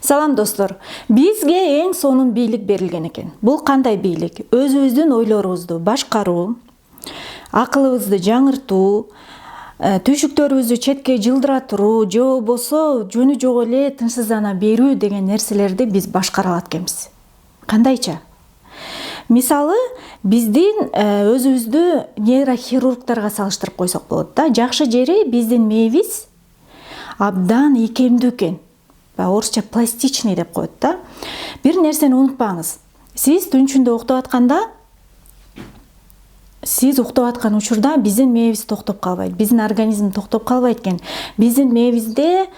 Салам достор. Бизге эң сонун бийлик берилген экен. Бул кандай бийлик? Өзүбүздүн ойлорубузду башкаруу, акылыбызды жаңыртуу, түйшүктөрүбүздү четке жылдыра туруу, же болбосо жөнү жок эле тынчсыздана берүү деген нерселерди биз башкара алат экенбиз. Кандайча? Мисалы, биздин өзүбүздү нейрохирургдарга салыштырып койсок болот да. Жакшы жери биздин мээбиз абдан ийкемдүү экен. Орусча пластичный деп коет да. Бир нерсени унутпаңыз. Сиз түн ичинде уктап атканда, сиз уктап аткан учурда биздин мээбиз токтоп калбайт, биздин организм токтоп калбайт экен. Биздин мээбизде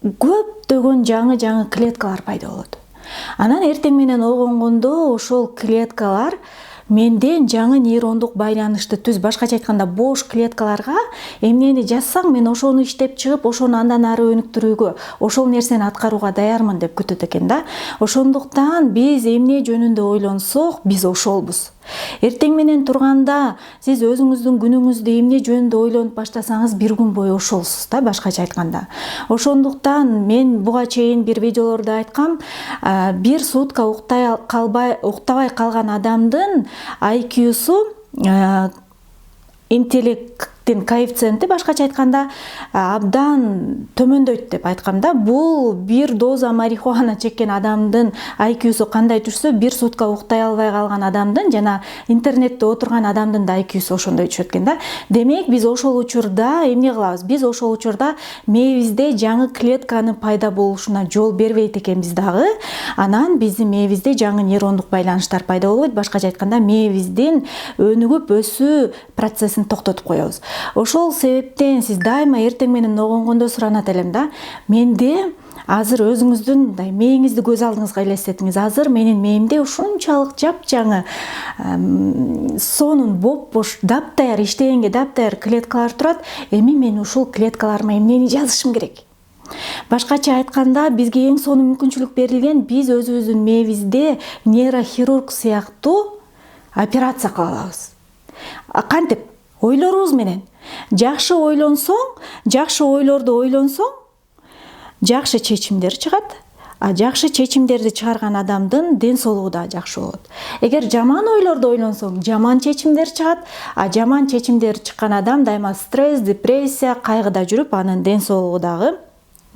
көптөгөн жаңы клеткалар пайда болот. Анан эртең менен ойгонгондо ошол клеткалар менден жаңы нейрондук байланышты түз. Башкача айтканда, бош клеткаларга эмнени жазсаң, мен ошону иштеп чыгып, ошону андан ары өнүктүрүүгө, ошол нерсени аткарууга даярмын деп күтөт экен да. Ошондуктан биз эмне жөнүндө ойлонсок, биз ошолбуз. Эртең менен турганда сиз өзүңүздүн күнүңүздү эмне жөнүндө ойлонуп баштасаңыз, бир күн бою ошолсуз да, башкача айтканда. Ошондуктан мен буга чейин бир видеолордо айткам, бир сутка уктабай калган адамдын IQ-су, интеллекттин коэффициенти, башкача айтканда, абдан төмөндөйт деп айткам да. Бул бир доза марихуана чеккен адамдын IQ-су кандай түшсө, бир сутка уктай албай калган адамдын жана интернетте отурган адамдын да IQ-су ошондой түшөт экен да. Демек, биз ошол учурда эмне кылабыз? Биз ошол учурда мээбизде жаңы клетканын пайда болушуна жол бербейт экенбиз дагы. Анан биздин мээбизде жаңы нейрондук байланыштар пайда болбойт. Башкача айтканда, мээбиздин өнүгүп өсүү процессин токтотуп коебуз. Ошол себептен сиз дайыма эртең менен ойгонгондо суранат элем да. Менде азыр өзүңүздүн мээңизди көз алдыңызга элестетиңиз. Азыр менин мээмде ушунчалык жапжаңы, сонун бош, таптаяр, иштегенге таптаяр клеткалар турат. Эми мен ушул клеткаларыма эмнени жазышым керек? Башкача айтканда, бизге эң сонун мүмкүнчүлүк берилген, биз өзүбүздүн мээбизде нейрохирург сыяктуу операция кыла алабыз. Кантип? Ойлорубуз менен. Жакшы ойлонсоң, жакшы ойлорду ойлонсоң, жакшы чечимдер чыгат. Жакшы чечимдерди чыгарган адамдын ден соолугу да жакшы болот. Эгер жаман ойлорду ойлонсоң, жаман чечимдер чыгат. Жаман чечимдер чыккан адам дайыма стресс, депрессия, кайгыда жүрүп, анын ден соолугу дагы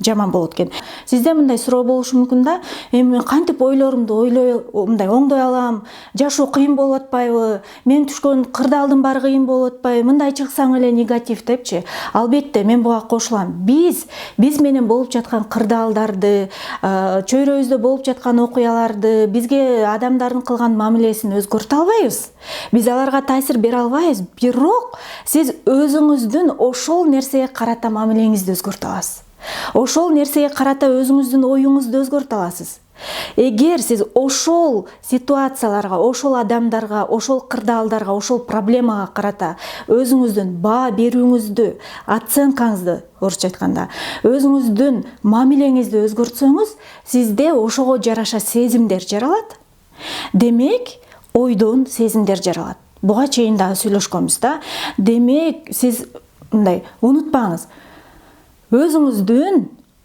жаман болот экен. Сизде мындай суроо болушу мүмкүн да. Эми кантип ойлорумду оңдой алам? Жашоо кыйын болуп атпайбы? Мен түшкөн кырдаалдын баары кыйын болуп атпайбы? Мындай чыксаң эле негатив депчи. Албетте, мен буга кошулам. Биз менен болуп жаткан кырдаалдарды, чөйрөбүздө болуп жаткан окуяларды, бизге адамдардын кылган мамилесин өзгөртө албайбыз. Биз аларга таасир бере албайбыз. Бирок сиз өзүңүздүн ошол нерсеге карата мамилеңизди өзгөртө аласыз. Ошол нерсеге карата өзүңүздүн оюңузду өзгөртө аласыз. Эгер сиз ошол ситуацияларга, ошол адамдарга, ошол кырдаалдарга, ошол проблемага карата өзүңүздүн баа берүүңүздү, оценкаңызды, орусча айтканда, өзүңүздүн мамилеңизди өзгөртсөңүз, сизде ошого жараша сезимдер жаралат. Демек, ойдон сезимдер жаралат. Буга чейин дагы сүйлөшкөнбүз да. Демек, сиз унутпаңыз. Өзүңүздүн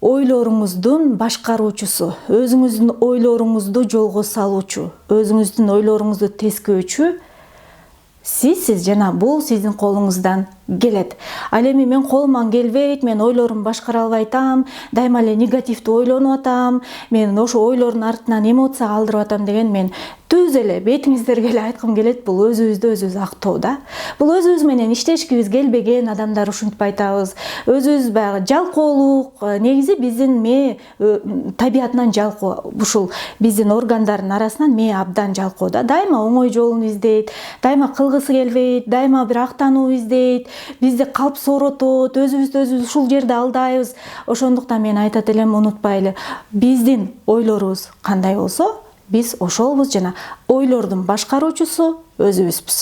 ойлоруңуздун башкаруучусу, өзүңүздүн ойлоруңузду жолго салуучу, өзүңүздүн ойлоруңузду тескөөчү сизсиз, жана бул сиздин колуңуздан келет. Ал эми мен колуман келбейт, мен ойлорумду башкара албай атам, дайыма эле негативдүү ойлонуп атам, мен ошо ойлордун артынан эмоция калтырып атам деген мен түз эле бетиңиздерге эле айткым келет. Бул өзүбүздү өзүбүз актоо да. Бул өзүбүз менен иштешкибиз келбеген адамдар ушинтип айтабыз. Өзүбүз баягы жалкоолук, негизи биздин мээ табиятынан жалкоо. Ушул биздин органдардын арасынан мээ абдан жалкоо да. Дайыма оңой жолун издейт, дайыма кылгысы келбейт, дайыма бир актануу издейт, бизди калп сооротот, өзүбүздү ушул жерде алдайбыз. Ошондуктан мен айтат элем, унутпайлы, биздин ойлорубуз кандай болсо, биз ошолбуз, жана ойлордун башкаруучусу өзүбүзбүз.